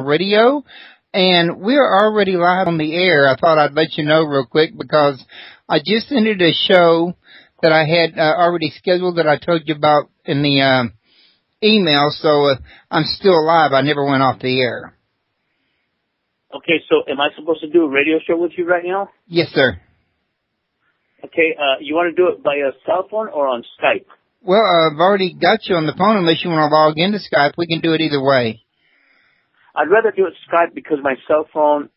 radio, and we're already live on the air. I thought I'd let you know real quick because I just ended a show that I had already scheduled that I told you about in the email, so I'm still live. I never went off the air. Okay, so am I supposed to do a radio show with you right now? Yes, sir. Okay, you want to do it by a cell phone or on Skype? Well, I've already got you on the phone. Unless you want to log into Skype, we can do it either way. I'd rather do it Skype because my cell phone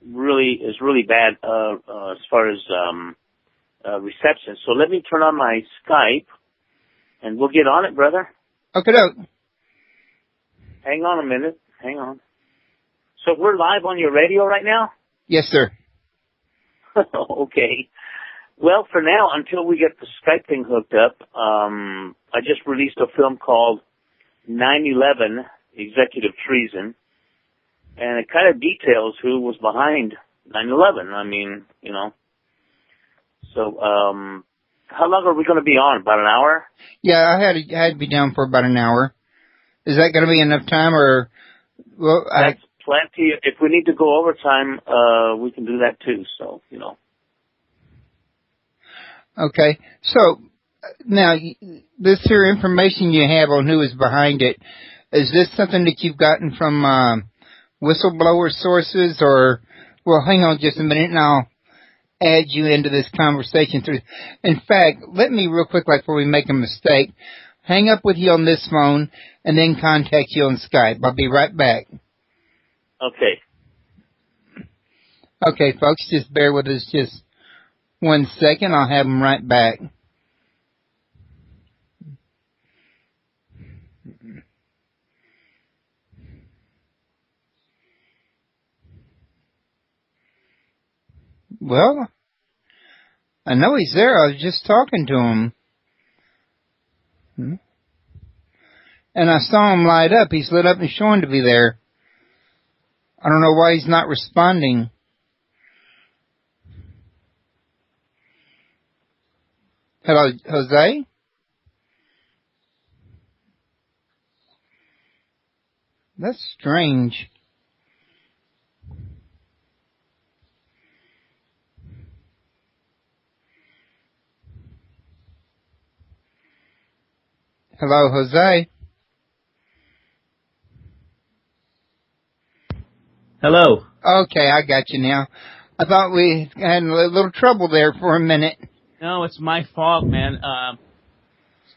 is really bad as far as reception. So let me turn on my Skype, and we'll get on it, brother. Okay, doke. Hang on a minute. Hang on. So we're live on your radio right now? Yes, sir. Okay. Well, for now, until we get the Skype thing hooked up, I just released a film called 9/11, Executive Treason, and it kind of details who was behind 9/11. I mean, you know. So, how long are we going to be on? About an hour? Yeah, I had to be down for about an hour. Is that going to be enough time, or? Well, that's plenty. If we need to go overtime, we can do that too. So, you know. Okay, so now this here information you have on who is behind it, is this something that you've gotten from whistleblower sources, or? Well, hang on just a minute, and I'll add you into this conversation. In fact, let me real quick, like before we make a mistake, hang up with you on this phone, and then contact you on Skype. I'll be right back. Okay. Okay, folks, just bear with us just 1 second. I'll have them right back. Well, I know he's there. I was just talking to him. And I saw him light up. He's lit up and showing to be there. I don't know why he's not responding. Hello, Jose? That's strange. Hello, Jose? Hello. Okay, I got you now. I thought we had a little trouble there for a minute. No, it's my fault, man.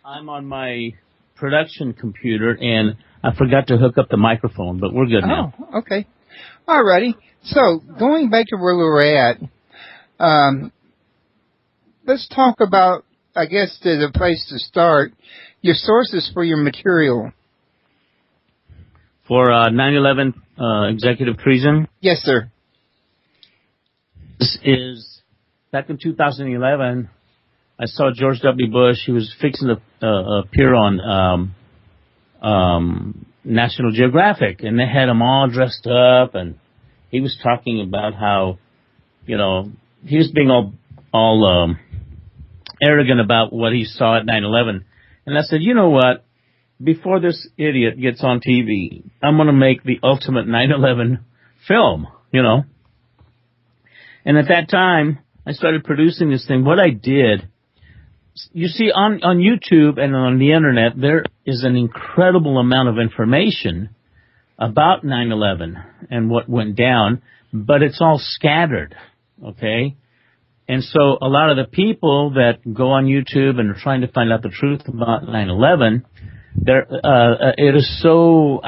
I'm on my production computer, and I forgot to hook up the microphone, but we're good now. Oh, okay. All righty. So, going back to where we were at, let's talk about, I guess, as a place to start, your sources for your material. For 9/11 Executive Treason? Yes, sir. This is, back in 2011, I saw George W. Bush. He was fixing to appear on National Geographic, and they had him all dressed up, and he was talking about how, you know, he was being all arrogant about what he saw at 9/11. And I said, you know what? Before this idiot gets on TV, I'm going to make the ultimate 9/11 film, you know. And at that time, I started producing this thing. What I did, you see, on YouTube and on the Internet, there is an incredible amount of information about 9/11 and what went down, but it's all scattered, okay? And so a lot of the people that go on YouTube and are trying to find out the truth about 9/11, it is so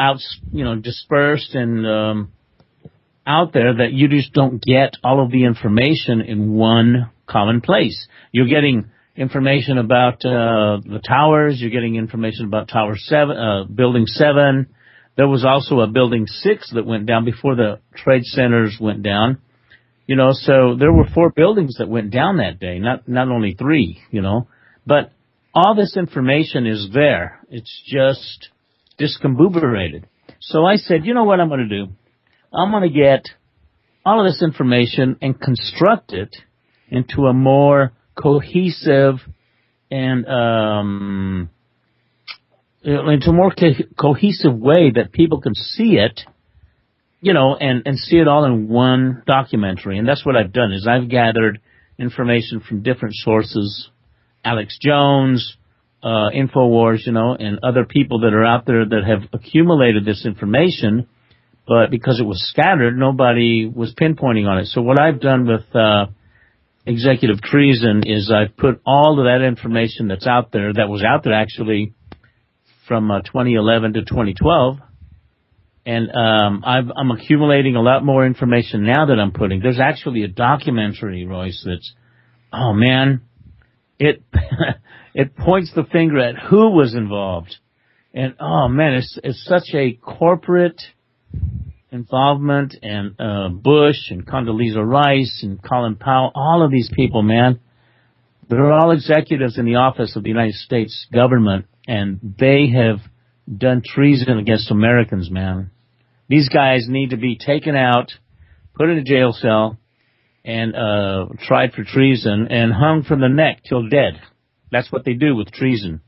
dispersed and out there that you just don't get all of the information in one common place. You're getting information about the towers. You're getting information about Tower 7, Building 7. There was also a Building 6 that went down before the trade centers went down. You know, so there were 4 buildings that went down that day, not only 3, you know. But all this information is there. It's just discombobulated. So I said, you know what I'm going to do? I'm going to get all of this information and construct it into a more cohesive and into a more cohesive way that people can see it and see it all in one documentary. And that's what I've done, is I've gathered information from different sources, Alex Jones, InfoWars, and other people that are out there that have accumulated this information, but because it was scattered, nobody was pinpointing on it. So what I've done with Executive Treason is I've put all of that information that was out there actually from 2011 to 2012, and I'm accumulating a lot more information now that I'm putting. There's actually a documentary, Royce, that's, oh man, it it points the finger at who was involved, and oh man, it's such a corporate involvement, and Bush and Condoleezza Rice and Colin Powell, all of these people, man, they're all executives in the office of the United States government, and they have done treason against Americans, man. These guys need to be taken out, put in a jail cell, and tried for treason and hung from the neck till dead. That's what they do with treason,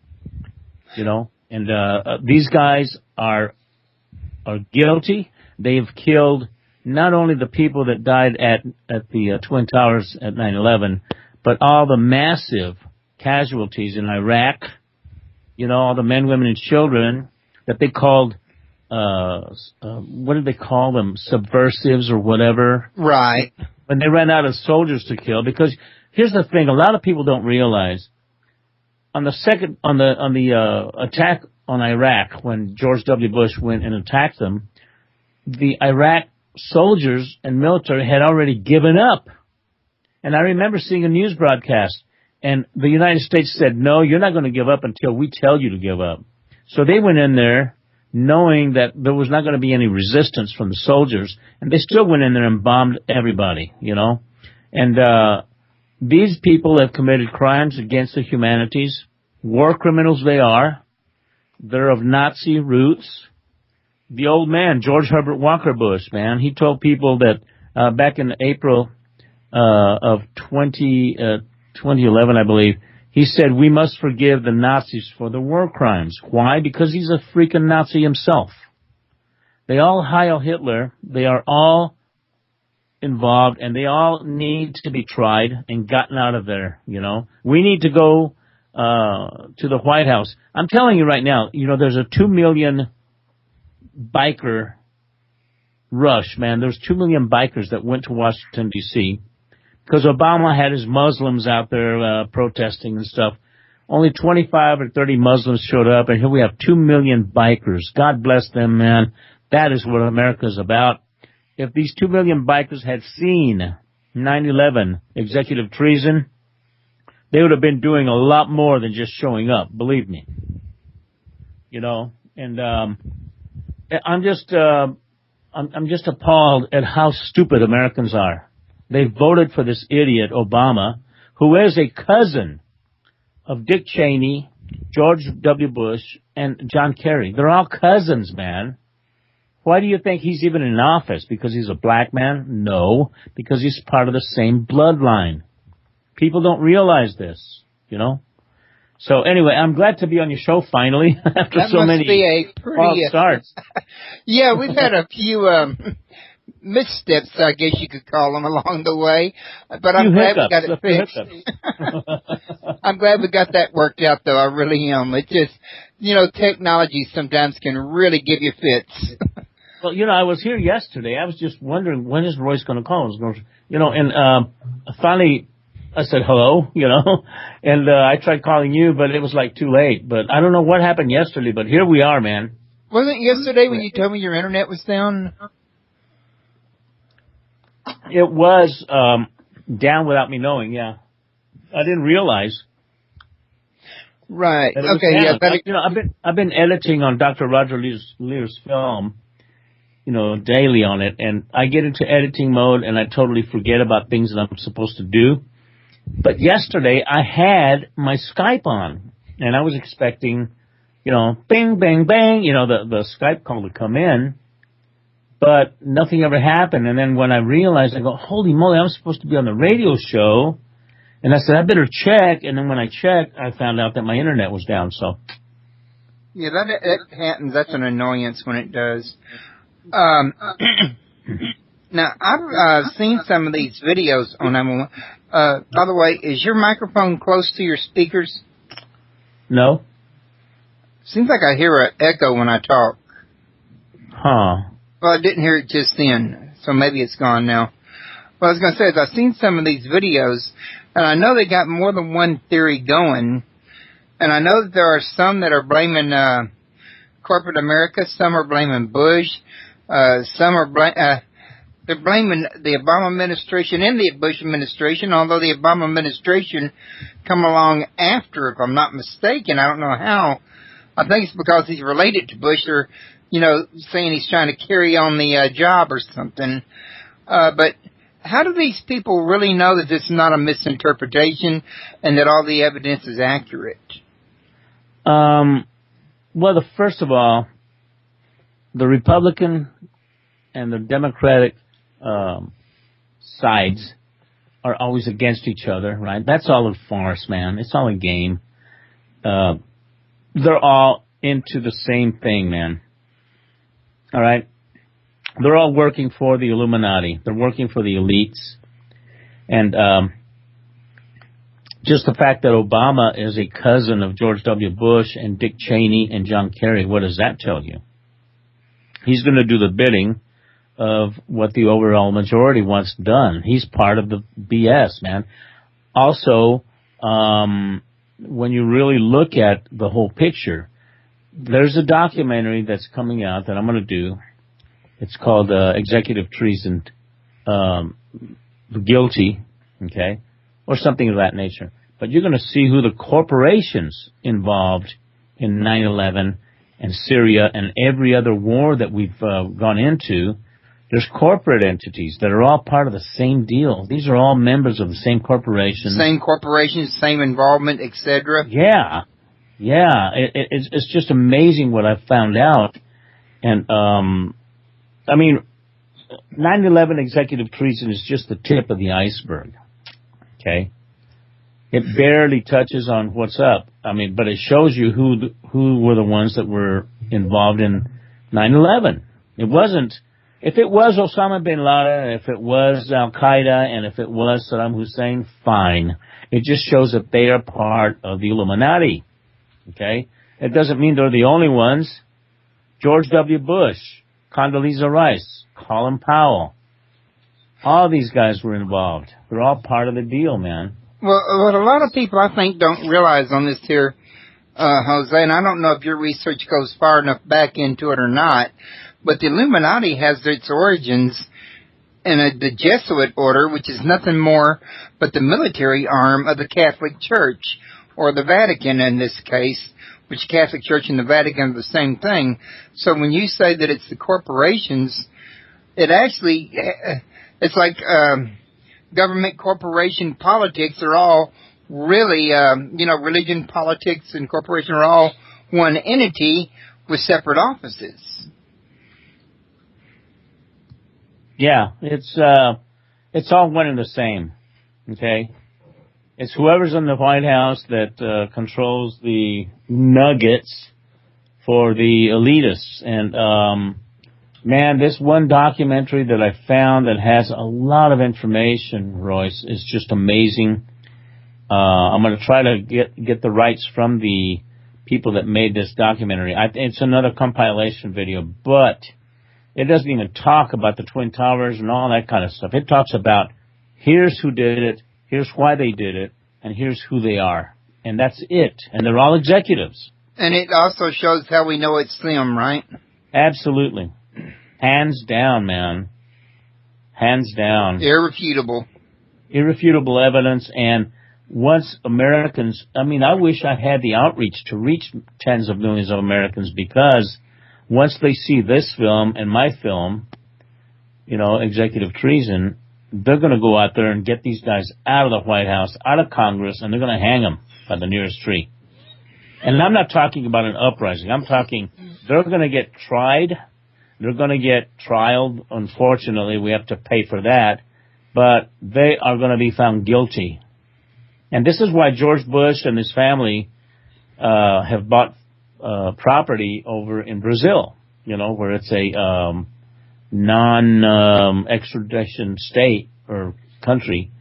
And these guys are guilty. They've killed not only the people that died at the Twin Towers at 9/11, but all the massive casualties in Iraq. All the men, women, and children that they called, what did they call them? Subversives or whatever. Right. When they ran out of soldiers to kill. Because here's the thing: a lot of people don't realize on the attack on Iraq, when George W. Bush went and attacked them, the Iraq soldiers and military had already given up. And I remember seeing a news broadcast, and the United States said, no, you're not going to give up until we tell you to give up. So they went in there knowing that there was not going to be any resistance from the soldiers, and they still went in there and bombed everybody, And these people have committed crimes against the humanities. War criminals they are. They're of Nazi roots. The old man, George Herbert Walker Bush, man, he told people that back in April of 2011, I believe, he said, we must forgive the Nazis for the war crimes. Why? Because he's a freaking Nazi himself. They all Heil Hitler. They are all involved, and they all need to be tried and gotten out of there, We need to go to the White House. I'm telling you right now, there's a 2 million biker rush, man. There's 2 million bikers that went to Washington, D.C., because Obama had his Muslims out there protesting and stuff. Only 25 or 30 Muslims showed up, and here we have 2 million bikers. God bless them, man. That is what America's about. If these 2 million bikers had seen 9/11 executive treason, they would have been doing a lot more than just showing up, believe me. And I'm just appalled at how stupid Americans are. They voted for this idiot, Obama, who is a cousin of Dick Cheney, George W. Bush, and John Kerry. They're all cousins, man. Why do you think he's even in office? Because he's a black man? No, because he's part of the same bloodline. People don't realize this, So anyway, I'm glad to be on your show finally after that so must many be a pretty, false starts. Yeah, we've had a few missteps, I guess you could call them, along the way. But I'm glad we got it fixed. I'm glad we got that worked out, though. I really am. It just, technology sometimes can really give you fits. Well, I was here yesterday. I was just wondering, when is Royce going to call? Finally I said hello, and I tried calling you, but it was like too late. But I don't know what happened yesterday, but here we are, man. Wasn't it yesterday when you told me your internet was down? It was down without me knowing, yeah. I didn't realize. Right. Okay, yeah. I've been editing on Dr. Roger Lear's film, daily on it, and I get into editing mode and I totally forget about things that I'm supposed to do. But yesterday I had my Skype on, and I was expecting, bing, bang, bang, the Skype call to come in, but nothing ever happened. And then when I realized, I go, holy moly, I'm supposed to be on the radio show. And I said, I better check. And then when I checked, I found out that my internet was down, so. Yeah, that happens. That's an annoyance when it does. Now, I've seen some of these videos on 911. By the way, is your microphone close to your speakers? No? Seems like I hear an echo when I talk. Huh. Well, I didn't hear it just then, so maybe it's gone now. What I was going to say is I've seen some of these videos, and I know they got more than one theory going, and I know that there are some that are blaming corporate America, some are blaming Bush, some are they're blaming the Obama administration and the Bush administration, although the Obama administration come along after, if I'm not mistaken. I don't know how. I think it's because he's related to Bush, or, saying he's trying to carry on the job or something. But how do these people really know that this is not a misinterpretation and that all the evidence is accurate? Well, first of all, the Republican and the Democratic sides are always against each other, right? That's all a farce, man. It's all a game. They're all into the same thing, man. All right? They're all working for the Illuminati. They're working for the elites. And just the fact that Obama is a cousin of George W. Bush and Dick Cheney and John Kerry, what does that tell you? He's going to do the bidding of what the overall majority wants done. He's part of the BS, man. Also, when you really look at the whole picture, there's a documentary that's coming out that I'm going to do. It's called Executive Treason, Guilty, okay, or something of that nature. But you're going to see who the corporations involved in 9/11 and Syria and every other war that we've gone into. There's corporate entities that are all part of the same deal. These are all members of the same corporation. Same corporations, same involvement, etc. Yeah. It's just amazing what I've found out. And, 9/11 executive treason is just the tip of the iceberg. Okay? It barely touches on what's up. But it shows you who were the ones that were involved in 9/11. It wasn't. If it was Osama bin Laden, if it was Al-Qaeda, and if it was Saddam Hussein, fine. It just shows that they are part of the Illuminati. Okay? It doesn't mean they're the only ones. George W. Bush, Condoleezza Rice, Colin Powell, all these guys were involved. They're all part of the deal, man. Well, what a lot of people, I think, don't realize on this here, Jose, and I don't know if your research goes far enough back into it or not, but the Illuminati has its origins in the Jesuit order, which is nothing more but the military arm of the Catholic Church, or the Vatican in this case, which Catholic Church and the Vatican are the same thing. So when you say that it's the corporations, it actually, it's like government, corporation, politics are all really, religion, politics, and corporation are all one entity with separate offices. Yeah, it's all one and the same, okay? It's whoever's in the White House that controls the nuggets for the elitists. And, man, this one documentary that I found that has a lot of information, Royce, is just amazing. I'm going to try to get the rights from the people that made this documentary. It's another compilation video, but it doesn't even talk about the Twin Towers and all that kind of stuff. It talks about here's who did it, here's why they did it, and here's who they are. And that's it. And they're all executives. And it also shows how we know it's them, right? Absolutely. Hands down, man. Hands down. Irrefutable. Irrefutable evidence. And once Americans, I wish I had the outreach to reach tens of millions of Americans, because once they see this film and my film, Executive Treason, they're going to go out there and get these guys out of the White House, out of Congress, and they're going to hang them by the nearest tree. And I'm not talking about an uprising. I'm talking they're going to get tried. They're going to get trialed. Unfortunately, we have to pay for that. But they are going to be found guilty. And this is why George Bush and his family have bought property over in Brazil, where it's a non-extradition state or country.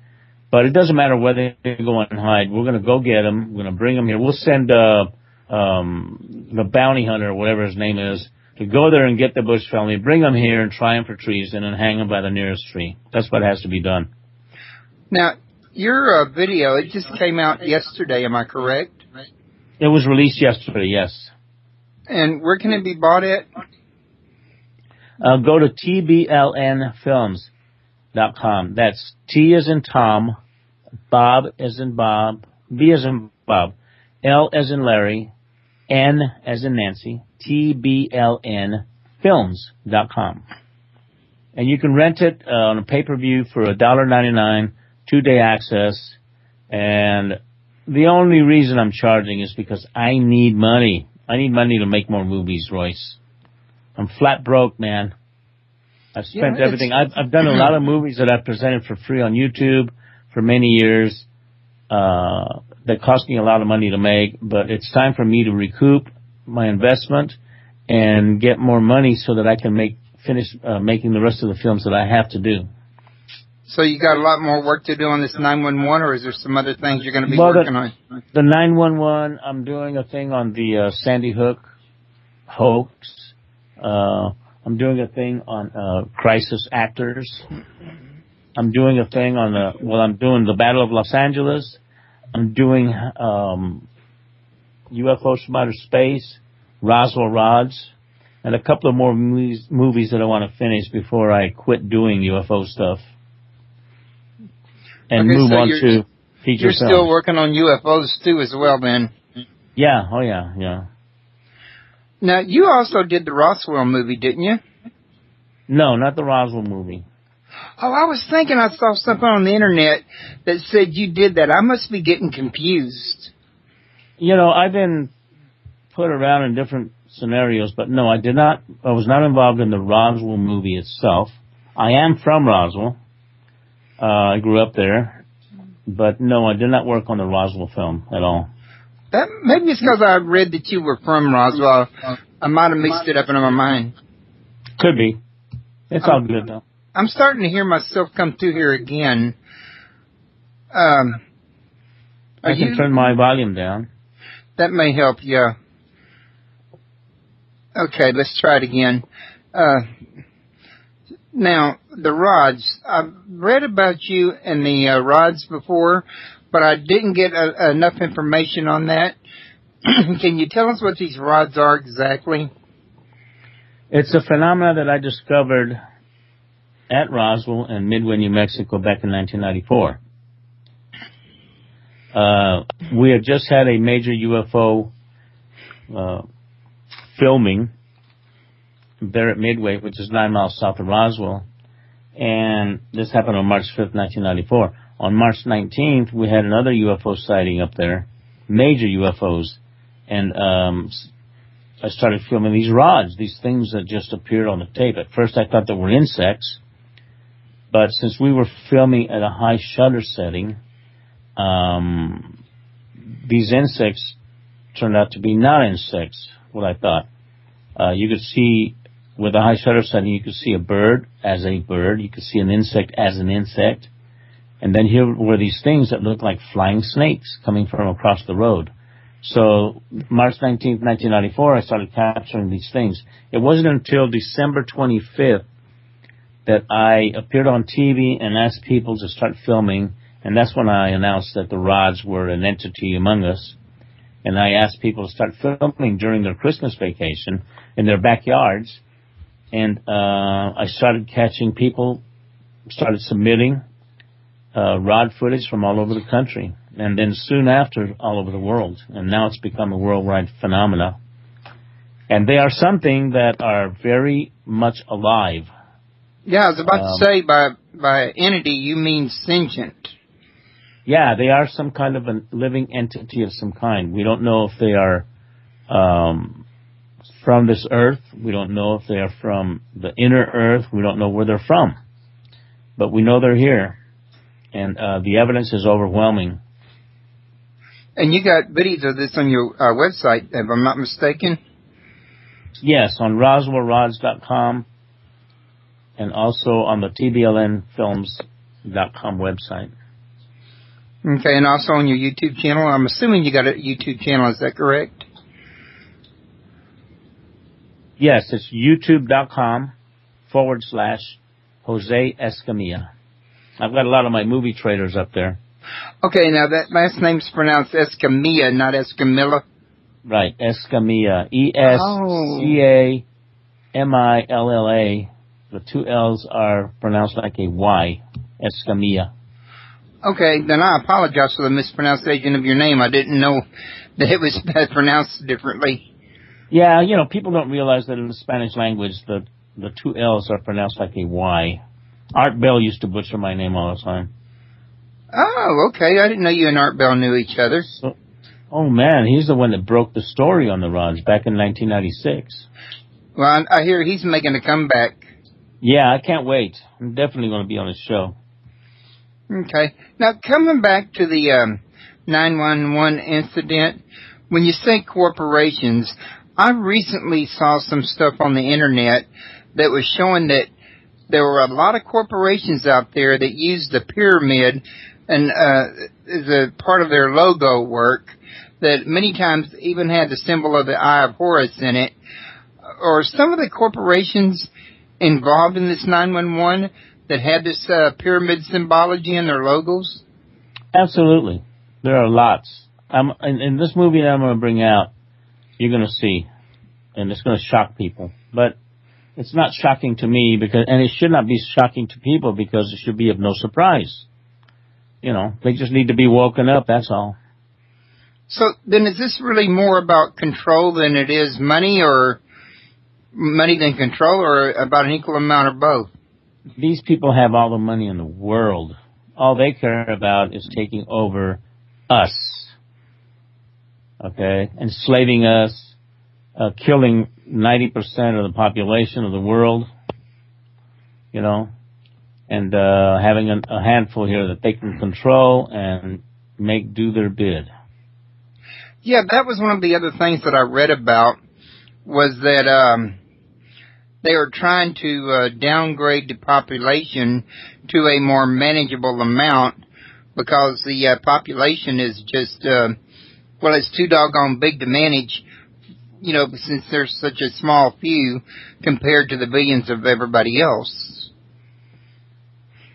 But it doesn't matter whether they go and hide. We're going to go get them. We're going to bring them here. We'll send the bounty hunter, or whatever his name is, to go there and get the Bush family, bring them here and try them for treason and hang them by the nearest tree. That's what has to be done. Now, your video, it just came out yesterday, am I correct? It was released yesterday, yes. And where can it be bought at? Go to tblnfilms.com. That's T as in Tom, Bob as in Bob, B as in Bob, L as in Larry, N as in Nancy, tblnfilms.com. And you can rent it on a pay-per-view for $1.99, 2-day access. And the only reason I'm charging is because I need money. I need money to make more movies, Royce. I'm flat broke, man. I've spent everything. I've done a lot of movies that I've presented for free on YouTube for many years. That cost me a lot of money to make, but it's time for me to recoup my investment and get more money so that I can finish making the rest of the films that I have to do. So you got a lot more work to do on this 911, or is there some other things you're going to be working on? The 911, I'm doing a thing on the Sandy Hook hoax. I'm doing a thing on crisis actors. I'm doing a thing on I'm doing the Battle of Los Angeles. I'm doing UFOs from Outer Space, Roswell Rods, and a couple of more movies that I want to finish before I quit doing UFO stuff and move on to feature You're films. still working on UFOs too as well, then? Yeah, oh yeah. Now, you also did the Roswell movie, didn't you? No, not the Roswell movie. Oh, I was thinking I saw something on the internet that said you did that. I must be getting confused. You know, I've been put around in different scenarios, but no, I did not. I was not involved in the Roswell movie itself. I am from Roswell. I grew up there, but no, I did not work on the Roswell film at all. That maybe it's because I read that you were from Roswell. I might have mixed it up in my mind. Could be. It's all good though. I'm starting to hear myself come through here again. I can turn my volume down. That may help, yeah. Okay, let's try it again. Now, the rods. I've read about you and the rods before, but I didn't get enough information on that. Can you tell us what these rods are exactly? It's a phenomenon that I discovered at Roswell in Midway, New Mexico back in 1994. We had just had a major UFO filming there at Midway, which is 9 miles south of Roswell. And this happened on March 5th, 1994. On March 19th, we had another UFO sighting up there, major UFOs. And I started filming these rods, these things that just appeared on the tape. At first, I thought they were insects. But since we were filming at a high shutter setting, these insects turned out to be not insects, what I thought. You could see, with a high shutter setting, you could see a bird as a bird. You could see an insect as an insect. And then here were these things that looked like flying snakes coming from across the road. So March 19th, 1994, I started capturing these things. It wasn't until December 25th that I appeared on TV and asked people to start filming, and that's when I announced that the rods were an entity among us. And I asked people to start filming during their Christmas vacation in their backyards, and I started catching people, started submitting rod footage from all over the country, and then soon after all over the world. And now it's become a worldwide phenomena. And they are something that are very much alive. Yeah, I was about to say by entity you mean sentient. Yeah, they are some kind of a living entity of some kind. We don't know if they are from this earth. We don't know if they are from the inner earth. We don't know where they're from. But we know they're here. And the evidence is overwhelming. And you got videos of this on your website, if I'm not mistaken? Yes, on RoswellRods.com. and also on the tblnfilms.com website. Okay, and also on your YouTube channel. I'm assuming you got a YouTube channel. Is that correct? Yes, it's youtube.com/Jose Escamilla. I've got a lot of my movie trailers up there. Okay, now that last name's pronounced Escamilla, not Escamilla. Right, Escamilla. Escamilla. The two L's are pronounced like a Y. Escamilla. Okay, then I apologize for the mispronunciation of your name. I didn't know that it was pronounced differently. Yeah, you know, people don't realize that in the Spanish language, the two L's are pronounced like a Y. Art Bell used to butcher my name all the time. Oh, okay. I didn't know you and Art Bell knew each other. So, oh, man, he's the one that broke the story on the rods back in 1996. Well, I hear he's making a comeback. Yeah, I can't wait. I'm definitely going to be on his show. Okay. Now, coming back to the 911 incident, when you say corporations, I recently saw some stuff on the internet that was showing that there were a lot of corporations out there that used the pyramid and as a part of their logo work, that many times even had the symbol of the Eye of Horus in it. Are some of the corporations involved in this 911 that had this pyramid symbology in their logos? Absolutely. There are lots. In this movie that I'm going to bring out, you're going to see, and it's going to shock people. But it's not shocking to me, and it should not be shocking to people because it should be of no surprise. You know, they just need to be woken up, that's all. So then is this really more about control than it is money, or money than control, or about an equal amount of both? These people have all the money in the world. All they care about is taking over us. Okay? Enslaving us, killing 90% of the population of the world, you know, and having a handful here that they can control and do their bid. Yeah, that was one of the other things that I read about, was that they were trying to downgrade the population to a more manageable amount because the population is just, well, it's too doggone big to manage, you know, since there's such a small few compared to the billions of everybody else.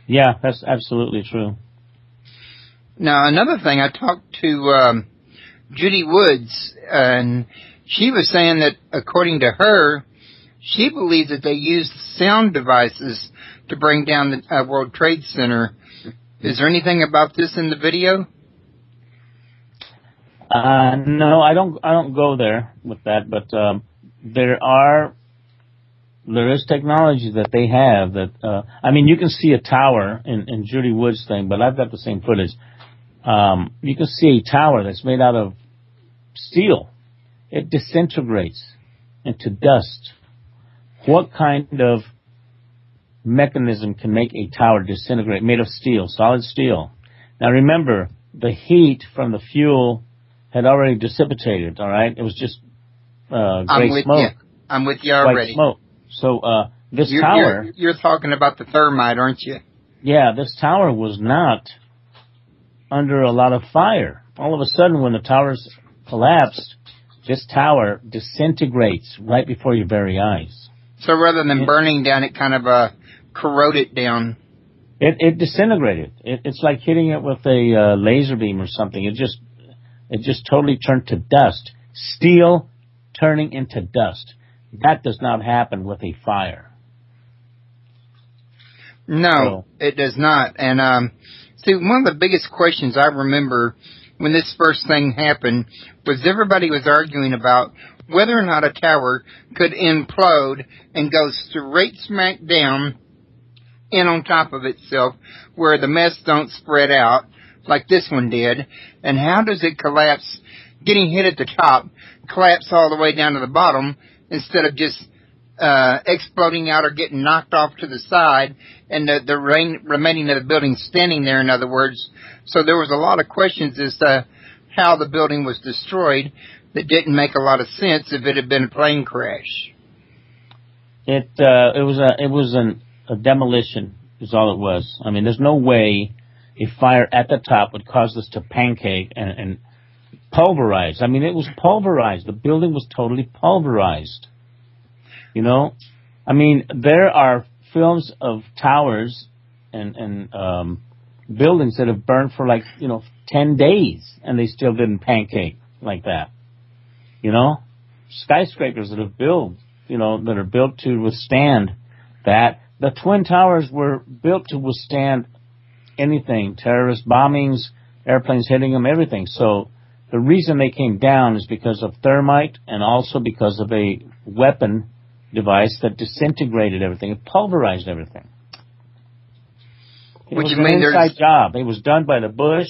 Yeah, that's absolutely true. Now, another thing, I talked to Judy Woods, and she was saying that, according to her, she believes that they used sound devices to bring down the World Trade Center. Is there anything about this in the video? No, I don't go there with that, but there is technology that they have that I mean, you can see a tower in Judy Wood's thing, but I've got the same footage. You can see a tower that's made out of steel. It disintegrates into dust. What kind of mechanism can make a tower disintegrate? Made of steel, solid steel. Now remember, the heat from the fuel had already dissipated, all right? It was just gray smoke. I'm with you already. White smoke. So this tower... You're talking about the thermite, aren't you? Yeah, this tower was not under a lot of fire. All of a sudden, when the towers collapsed, this tower disintegrates right before your very eyes. So rather than burning down, it kind of corroded down. It disintegrated. It's like hitting it with a laser beam or something. It just totally turned to dust. Steel turning into dust. That does not happen with a fire. No, it does not. And see, one of the biggest questions I remember when this first thing happened was everybody was arguing about whether or not a tower could implode and go straight smack down in on top of itself where the mess don't spread out like this one did. And how does it collapse, getting hit at the top, collapse all the way down to the bottom instead of just exploding out or getting knocked off to the side and the remaining of the building standing there, in other words. So there was a lot of questions as to how the building was destroyed that didn't make a lot of sense if it had been a plane crash. It was a demolition is all it was. I mean, there's no way a fire at the top would cause this to pancake and pulverize. I mean, it was pulverized. The building was totally pulverized. You know? I mean, there are films of towers and buildings that have burned for 10 days, and they still didn't pancake like that. You know? Skyscrapers that have built, that are built to withstand that. The Twin Towers were built to withstand anything, terrorist bombings, airplanes hitting them, everything. So the reason they came down is because of thermite and also because of a weapon device that disintegrated everything. It pulverized everything. It was an inside job. It was done by the Bush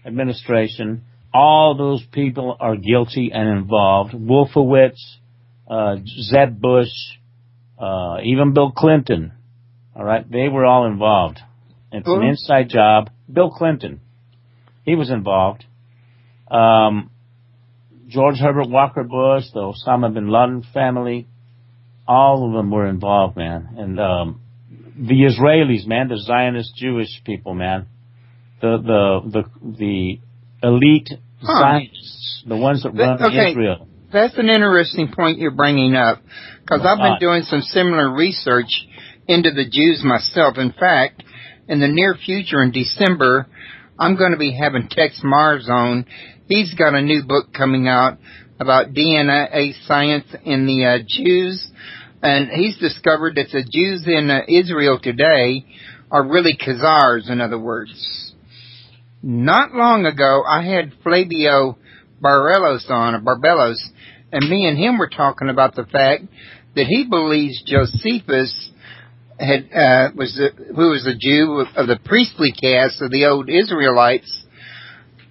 administration. All those people are guilty and involved. Wolfowitz, Zeb Bush, even Bill Clinton. All right, they were all involved. It's an inside job. Bill Clinton, he was involved. George Herbert Walker Bush, the Osama bin Laden family, all of them were involved, man. And the Israelis, man, the Zionist Jewish people, man, the elite Zionists, the ones that run Israel. That's an interesting point you're bringing up, because I've been doing some similar research into the Jews myself. In fact, in the near future, in December, I'm going to be having Tex Mars on. He's got a new book coming out about DNA science in the Jews, and he's discovered that the Jews in Israel today are really Khazars, in other words. Not long ago, I had Flavio Barbelos on, and me and him were talking about the fact that he believes Josephus who was a Jew of the priestly caste of the old Israelites,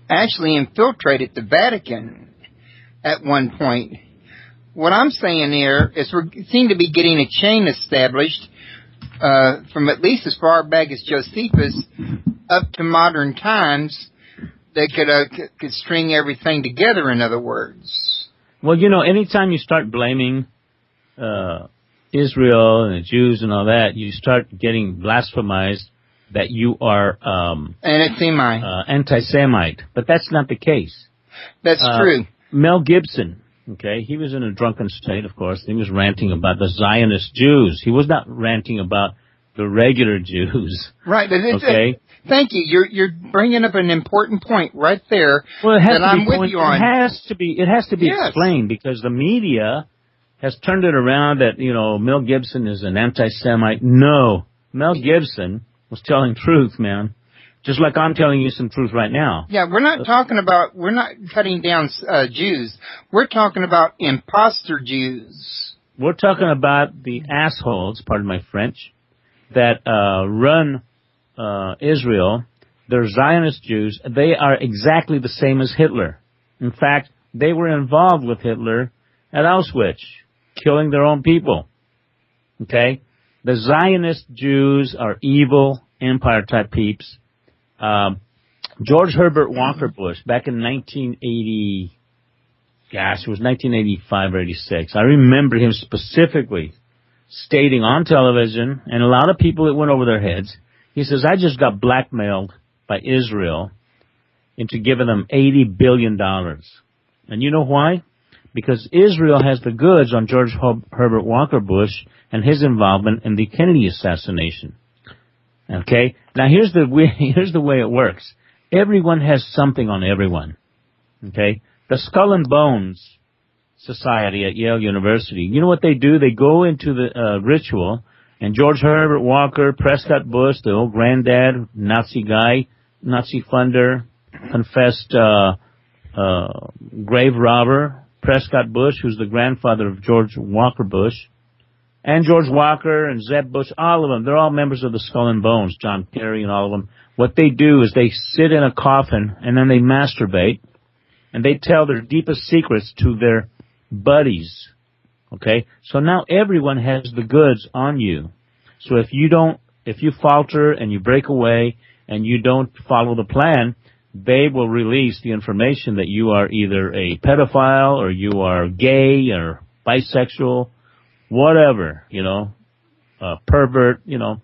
actually infiltrated the Vatican at one point. What I'm saying here is we seem to be getting a chain established from at least as far back as Josephus up to modern times that could string everything together, in other words. Well, anytime you start blaming Israel and the Jews and all that, you start getting blasphemized that you are anti-Semite. But that's not the case. That's true. Mel Gibson, okay, he was in a drunken state, of course. He was ranting about the Zionist Jews. He was not ranting about the regular Jews. Right. Okay. Thank you. You're bringing up an important point right there. Well, it has that I'm with you on. It has to be explained, because the media has turned it around that, Mel Gibson is an anti-Semite. No. Mel Gibson was telling truth, man. Just like I'm telling you some truth right now. Yeah, we're not cutting down Jews. We're talking about imposter Jews. We're talking about the assholes, pardon my French, that run Israel. They're Zionist Jews. They are exactly the same as Hitler. In fact, they were involved with Hitler at Auschwitz, killing their own people. Okay? The Zionist Jews are evil, empire-type peeps. George Herbert Walker Bush, back in 1980, it was 1985 or 86, I remember him specifically stating on television, and a lot of people, it went over their heads, he says, I just got blackmailed by Israel into giving them $80 billion. And you know why? Because Israel has the goods on George Herbert Walker Bush and his involvement in the Kennedy assassination. Okay? Now here's the way it works. Everyone has something on everyone. Okay? The Skull and Bones Society at Yale University, you know what they do? They go into the ritual, and George Herbert Walker, Prescott Bush, the old granddad, Nazi guy, Nazi funder, confessed grave robber, Prescott Bush, who's the grandfather of George Walker Bush, and George Walker and Zeb Bush, all of them, they're all members of the Skull and Bones, John Kerry and all of them. What they do is they sit in a coffin and then they masturbate and they tell their deepest secrets to their buddies. Okay? So now everyone has the goods on you. So if you falter and you break away and you don't follow the plan, they will release the information that you are either a pedophile or you are gay or bisexual, whatever, pervert, you know.